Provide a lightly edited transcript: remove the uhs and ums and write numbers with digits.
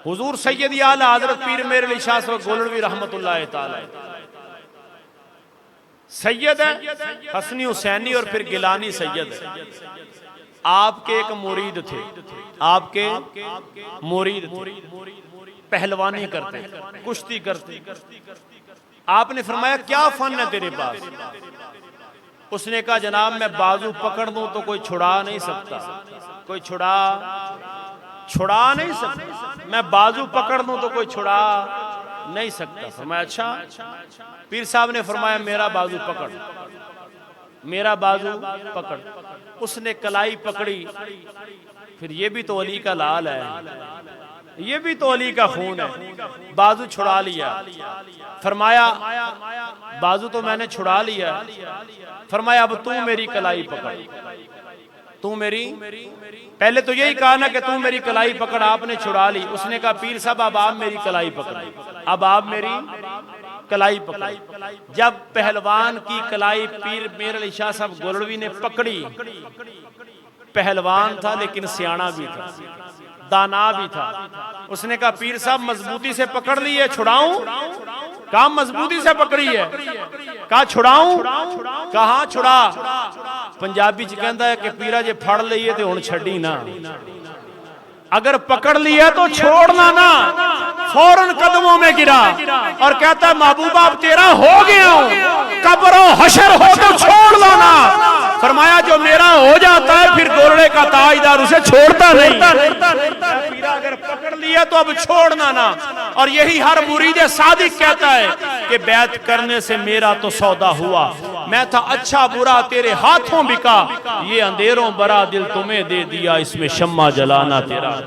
हुजूर सैयद आला हजरत पीर मेरे अली शाह साहब गोलड़वी रहमतुल्लाह ताला सैयद है, हसनी हुसैनी और फिर गिलानी सैयद है। आपके एक मुरीद थे, आपके मुरीद थे, पहलवानी करते, कुश्ती करते। आपने फरमाया क्या फन है तेरे पास? उसने कहा जनाब मैं बाजू पकड़ दूं तो कोई छुड़ा नहीं सकता, कोई छुड़ा नहीं सकता, मैं बाजू पकड़ दूं तो कोई छुड़ा नहीं सकता। फरमाया अच्छा। पीर साहब ने फरमाया मेरा बाजू पकड़, मेरा बाजू पकड़। उसने कलाई पकड़ी, फिर ये भी तो अली का लाल है, ये भी तो अली का खून है, बाजू छुड़ा लिया। फरमाया बाजू तो मैंने छुड़ा लिया, फरमाया अब तू मेरी कलाई पकड़, तू मेरी, पहले तो यही कहा ना कि तू मेरी कलाई पकड़, आपने छुड़ा ली। उसने कहा पीर साहब अब आप मेरी कलाई पकड़, अब आप मेरी कलाई पकड़। जब पहलवान की कलाई पीर मेरे अली शाह साहब गोलड़वी ने पकड़ी, पहलवान था लेकिन सियाना भी था, दाना भी था। उसने कहा पीर साहब मजबूती से पकड़ ली है, छुड़ाऊं? कहा मजबूती से पकड़ी है, कहा छुड़ाऊं? कहा छुड़ा। पंजाबी च कहता है कि पीरा जे फड़ लीए तो हुण छड्डी ना, अगर पकड़ लिया तो छोड़ना ना। फौरन कदमों में गिरा और कहता है महबूबा अब तेरा हो गया हूं, कब्र हशर हो तो छोड़ लो ना। फरमाया जो मेरा हो जाता है फिर गोरड़े का ताजदार उसे छोड़ता नहीं। पीरा अगर पकड़ लिया तो अब छोड़ना ना। और यही हर मुरीद सादिक कहता है कि बैत करने से मेरा तो सौदा हुआ, मैं था अच्छा बुरा तेरे हाथों बिका, ये अंधेरों बरा दिल तुम्हें दे दिया, इसमें शम्मा जलाना तेरा।